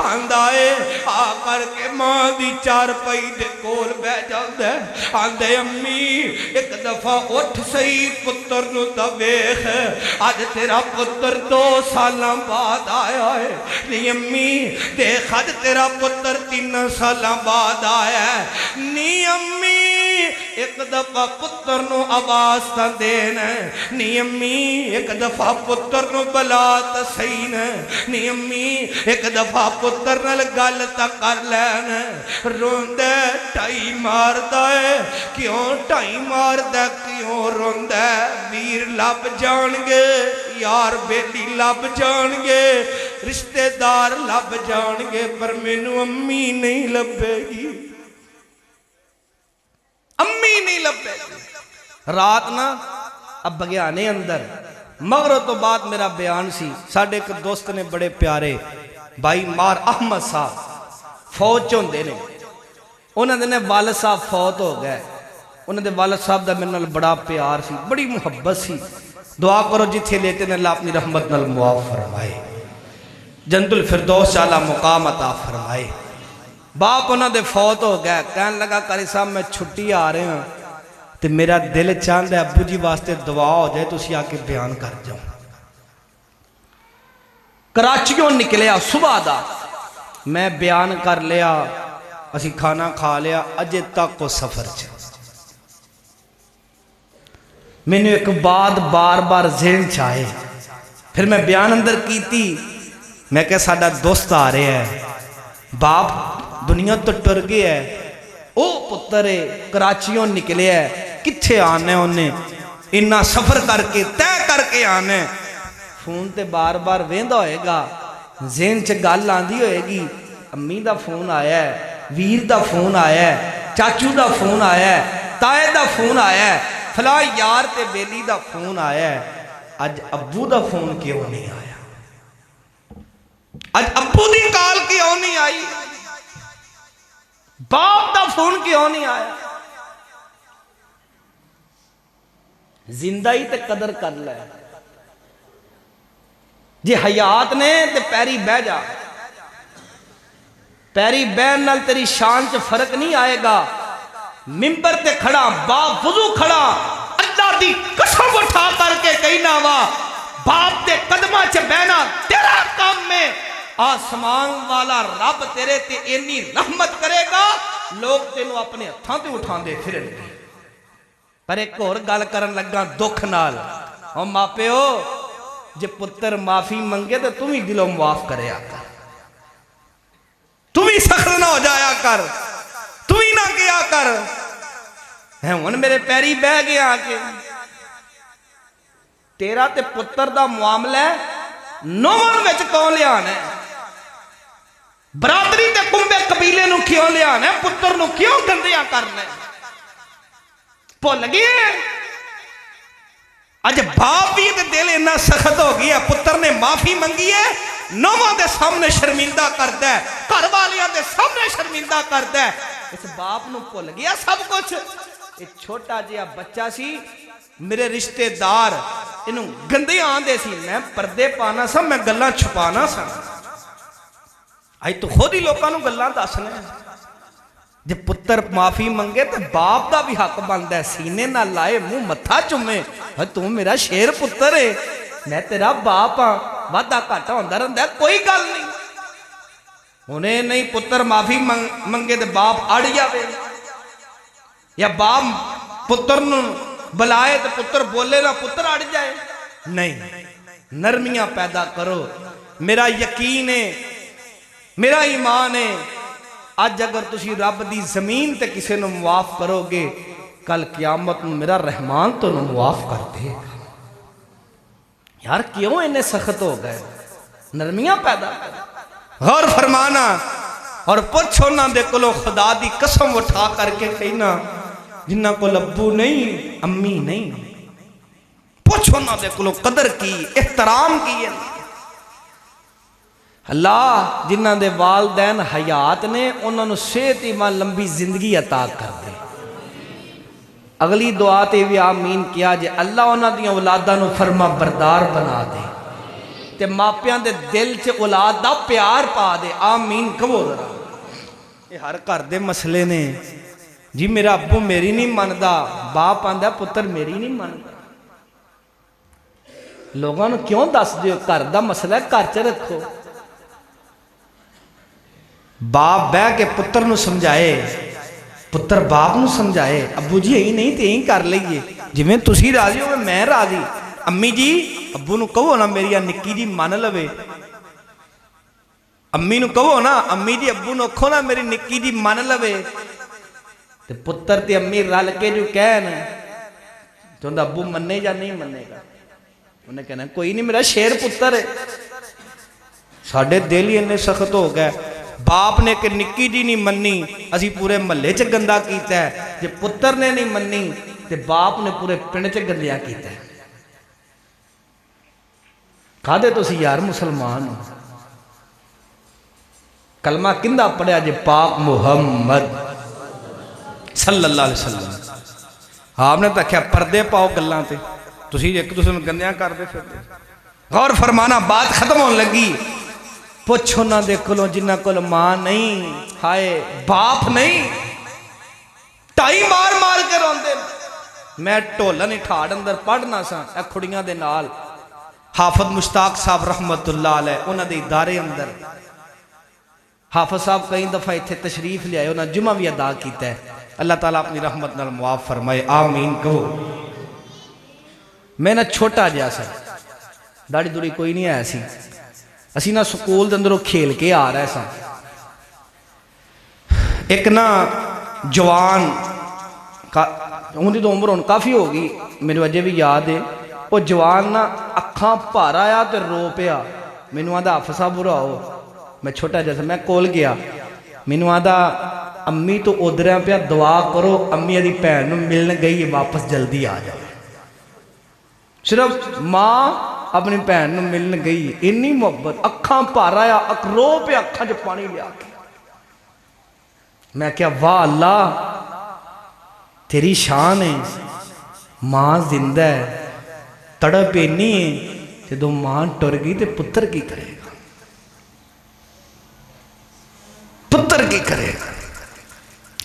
آندائے آ کر کے ماں دی چار پئی دے کول بے جاندے، آندے امی ایک دفعہ اٹھ سہی پتر نو تبیخ، آج تیرا پتر 2 سالاں بعد آیا ہے، نہیں امی دیکھ آج تیرا پتر 3 سالاں بعد آیا ہے، نہیں امی ایک دفعہ پتر نو آواز تا دینا، نہیں امی ایک دفعہ پتر نو بلات سینا، نہیں امی ایک دفعہ پتر نل گل تا کر لینا، روندے ٹائی مار دائے، کیوں ٹائی مار دائے کیوں روندے، ویر لب جانگے، یار بیٹی لب جانگے، رشتہ دار لب جانگے، پر مینو امی نہیں لبے گی، امی نہیں لبے گی۔ رات نا اب بگیانے اندر مغرب تو بعد میرا بیان سی، ساڑھے ایک دوست نے بڑے پیارے بھائی مار احمد صاحب فوج چوندے نے، انہوں نے والد صاحب فوت ہو گئے، انہوں نے والد صاحب دا میرے نال بڑا پیار سی، بڑی محبت سی، دعا کرو جتھے لیتے نے اللہ اپنی رحمت نال معاف فرمائے، جنت الفردوس اعلیٰ مقام عطا فرمائے۔ باپ انہوں نے فوت ہو گئے، کہنے لگا قاری صاحب میں چھٹی آ رہے ہیں، تو میرا دل چاہتا ہے ابو جی واسطے دعا ہو جائے تو اسی آکے بیان کر جاؤں۔ کراچیوں نکلیا صبح دا، میں بیان کر لیا، اسی کھانا کھا لیا، اجے تک کو سفر چاہ میں نے ایک بات بار بار ذہن چاہے، پھر میں بیان اندر کی تھی، میں کہا ساڑھا دوست آ رہے ہیں، باپ دنیا تو ٹر گئے ہے، او پترے کراچیوں نکلے ہے، کتھے آنے انہیں انہا سفر کر کے تے کر کے آنے، فون تے بار بار ویندہ ہوئے گا، ذہن چے گال لاندی ہوئے گی، امی دا فون آیا ہے، ویر دا فون آیا ہے، چاچو دا فون آیا ہے، تائے دا فون آیا ہے، فلاں یار تے بیلی دا فون آیا ہے، آج ابو دا فون کیوں نہیں آیا، آج ابو دی کال کیوں نہیں آئی، باپ دا فون کیوں نہیں آیا، زندہ ہی تے قدر کر لے، جی حیات نے تے پیری بہ جا، پیری بہن نال تیری شان چ فرق نہیں آئے گا، ممبر تے کھڑا باپ وضو کھڑا، اللہ دی قسم اٹھا کر کے کہنا وا، باپ تے قدمہ چ بہنا تیرا کام میں، آسمان والا رب تیرے تے اینی رحمت کرے گا، لوگ تینوں اپنے ہتھاں تے اٹھان دے پھرن گے۔ پر ایک اور گل کرن لگا دکھ نال، او ماپے ہو جے پتر معافی منگے تو تم ہی دلوں معاف کرے آکر، تم ہی سخت نہ ہو جایا کر، تم ہی نہ کیا کر، ان میرے پیری بہ گیا آکے، تیرا تے پتر دا معاملہ ہے، نوان وچ کون لے آنے، برادری تے کمبے قبیلے نو کیوں لے آنے، پتر نو کیوں گندیاں کرنے، بھول گئے اج باپ بھی تے دل اتنا سخت ہو گیا پتر نے معافی منگی ہے نواں دے سامنے شرمندہ کرتا ہے گھر والیاں دے سامنے شرمندہ کرتا ہے اس باپ نو بھول گیا سب کچھ یہ چھوٹا جہا بچہ سی میرے رشتے دار انہوں گندے آندے سی میں پردے پانا سا میں گلاں چھپانا سا آئی تو خود ہی لوگاں نو گلاں دسنا جب پتر معافی منگے تو باپ دا بھی حق بندا ہے سینے نہ لائے منہ متھا چومے تو میرا شیر پتر ہے میں تیرا باپ ہاں وعدہ گھاٹا ہوندا رہندا ہے کوئی گل نہیں انہیں نہیں پتر معافی منگے تو باپ اڑ جاوے یا باپ پتر نو بلائے تو پتر بولے نہ پتر اڑ جائے نہیں نرمیاں پیدا کرو میرا یقین ہے میرا ایمان ہے آج اگر تسی رب دی زمین تے کسے نو معاف کرو گے کل قیامت میں میرا رحمان تو نو معاف کر دے گا یار کیوں انہیں سخت ہو گئے نرمیاں پیدا غور فرمانا اور پوچھو نہ دے کلو خدا دی قسم اٹھا کر کے کہنا جنہ کو ابو نہیں امی نہیں پوچھو نہ دے کلو قدر کی احترام کی اللہ جنہ دے والدین حیات نے انہوں نے صحت ایمان لمبی زندگی عطا کر دے اگلی دعا تے بھی آمین کیا جے اللہ انہوں نے اولادہ نو فرما بردار بنا دے تے ماپیاں دے دل چے اولاد دا پیار پا دے آمین کبو ذرا یہ ہر کر دے مسئلے نے جی میرا ابو میری نہیں ماندا باپ آندہ پتر میری نہیں ماندا لوگوں نے کیوں دس دیو کر دا مسئلہ کر چے رکھو باپ بہ کے پتر نو سمجھائے پتر باپ نو سمجھائے ابو جی یہی نہیں تے یہی کر لئیے جی میں تسی راضی ہو میں راضی امی جی ابو نو کہو نا میری نکی جی مان لوے امی نو کہو نا امی جی ابو نو کھو نا میری نکی جی مان لوے تے پتر تے امی رل کے جو کہن تو اندہ ابو مننے جا نہیں مننے گا انہیں کہنا کوئی نہیں میرا شیر پتر ہے ساڑھے دل ہی انہیں سخت ہو گئے باپ نے کہ نکی جی نہیں مننی اسی پورے محلے چ گندا کیتا ہے جے پتر نے نہیں مننی تے باپ نے پورے پنڈ چ گندیا کیتا ہے کہا دے تو سی یار مسلمان ہو کلمہ کندہ پڑھیا جے پاک محمد صلی اللہ علیہ وسلم آپ نے تو کیا پردے پاؤ گلاں تے تسی ایک دوسرے میں گندیاں کر دے پھر غور فرمانا بات ختم ہونے لگی پوچھو نہ دے کلو جنہ کل ماں نہیں ہائے باپ نہیں ٹائی مار مار کے روندے میں ٹولا نہیں ٹھاڑ اندر پڑھنا سا اے کھڑیاں دے نال حافظ مشتاق صاحب رحمت اللہ علیہ انہاں دے ادارے اندر حافظ صاحب کئی دفعہ اتھے تشریف لے آئے انہاں جمعہ بھی ادا کیتا ہے اللہ تعالیٰ اپنی رحمت نال معاف فرمائے آمین کہو میں نہ چھوٹا جا سا داڑی دوڑی کوئی نہیں آیا سی اسی نہ سکول دے اندروں کھیل کے آ رہا سا ایک نا جوان ان دی تو عمر ان کافی ہوگی میرے وجہ بھی یاد ہے وہ جوان نا اکھاں پارا آیا تے رو پیا مینوں آدھا حافظ صاحب برا ہو میں چھوٹا جیسا میں کول گیا مینوں آدھا امی تو ادھریاں پیا دعا کرو امی دی بھین نوں ملن گئی واپس جلدی آ جائے صرف ماں اپنی بھین نوں ملن گئی انی محبت اکھاں پار آیا رو پہ اکھاں جو پانی لیا کے میں کیا واہ اللہ تیری شان ہے ماں زندہ ہے تڑپ اینی ہے جدو ماں ٹر گئی تے پتر کی کرے گا پتر کی کرے گا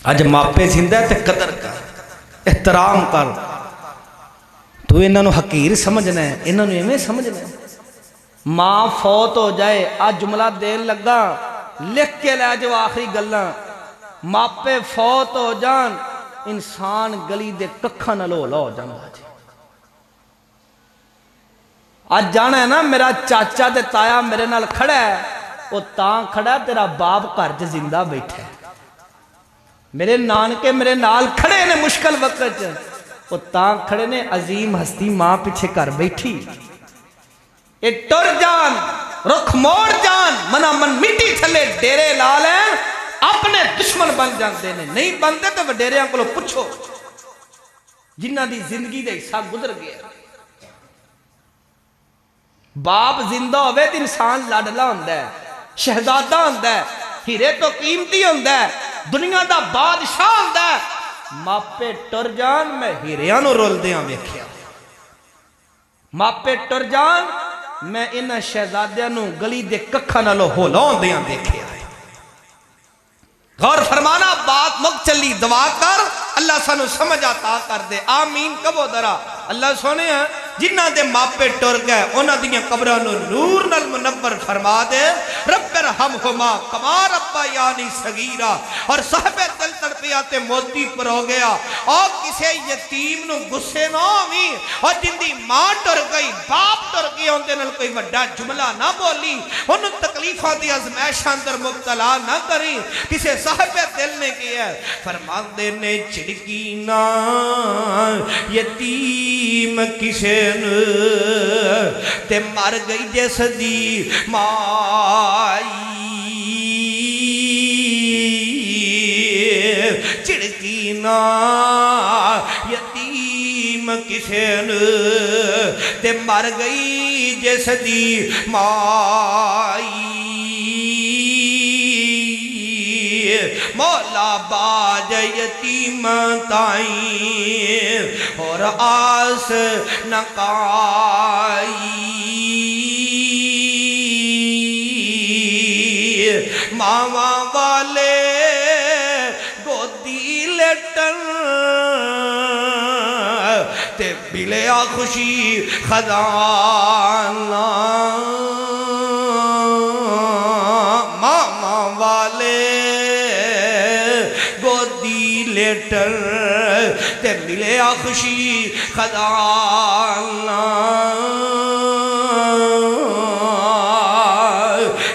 آج ماپے زندہ ہے تے قدر کر احترام کر تو انہوں نے حقیر سمجھنا ہے انہوں نے ایویں سمجھنا ہے ماں فوت ہو جائے آج جملہ دین لگا لکھ کے لے جو آخری گلاں ماپے فوت ہو جان انسان گلی دے ککھا نہ لو لو جان آج جانا ہے نا میرا چاچا دے تایا میرے نال کھڑا ہے وہ تاں کھڑا ہے تیرا باپ گھر چ زندہ بیٹھا ہے میرے نانکے میرے نال کھڑے نے مشکل وقت وہ تاں کھڑے نے عظیم ہستی ماں پیچھے کر بیٹھی اے ٹر جان رخ موڑ جان منا من مٹی تھلے ڈیرے لال ہیں اپنے دشمن بن جاندے نے نہیں بنتے تو وہ ڈیریاں کو لو پچھو جنہ دی زندگی دے حصہ گزر گیا. باپ زندہ ہوئے تو انسان لاڈلا ہوندا ہے، شہزادہ ہوندا ہے، ہیرے تو قیمتی ہوندا ہے، دنیا دا بادشاہ ہوندا ہے. ماپے ٹر جان میں ہیریاں نو رول دیاں ویکھیا. ماپے ٹر جان میں انہاں شہزادیاں نو گلی دے ککھاں نالوں ہولوں دیاں ویکھیا. غور فرمانا، بات مک چلی، دعا کر اللہ سانو سمجھ عطا کر دے. آمین کبو درا. اللہ سونے ہیں جنہ دے ماپے ٹر گئے انہاں دیاں قبراں نو نور نال منور فرما دے. رب ارحمہما کما ربیانی صغیرا. اور صاحب دل تڑپیا تے موتی پر ہو گیا. اور کسے یتیم نو غصے نہ ہوئی، اور جن دی ماں ٹر گئی باپ ٹر گئی اون دے نال کوئی وڈا جملہ نہ بولی، انہوں تکلیفاں دی ازمائشاں اندر مبتلا نہ کری. کسے صاحب دل نے کیا ہے فرماندے نے چھڑکی نہ یتیم کسے تے مر گئی جیس دی مائی. چھڑکی نہ یتیم کسے تے مر گئی جیس دی مائی. مولا باج یتیم تائیں اور آس نکائی. ماما والے گودی لٹن تے بلیا خوشی خزانہ. ماما والے گودی لیٹر تے ملیا خوشی خزانہ.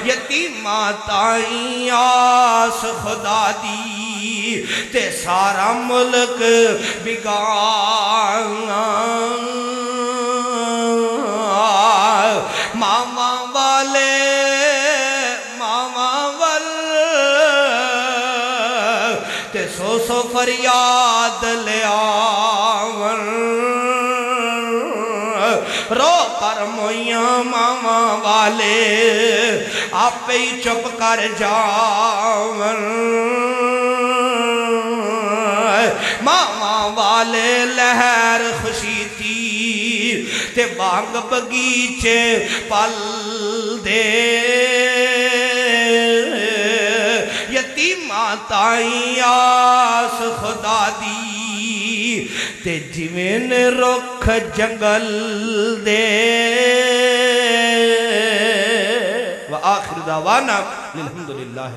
یتیمہ تائیں آس خدا دی تے سارا ملک بگانا. ماما والے سو فریاد لے آون رو کر مویاں ماما والے آپ ہی چپ کر جاون. ماما والے لہر خوشی تھی تے بانگ بگیچے پل دے. یتیمہ تائیں آس خدا دی تے جوین رکھ جنگل دے. وآخر دعوانا الحمدللہ.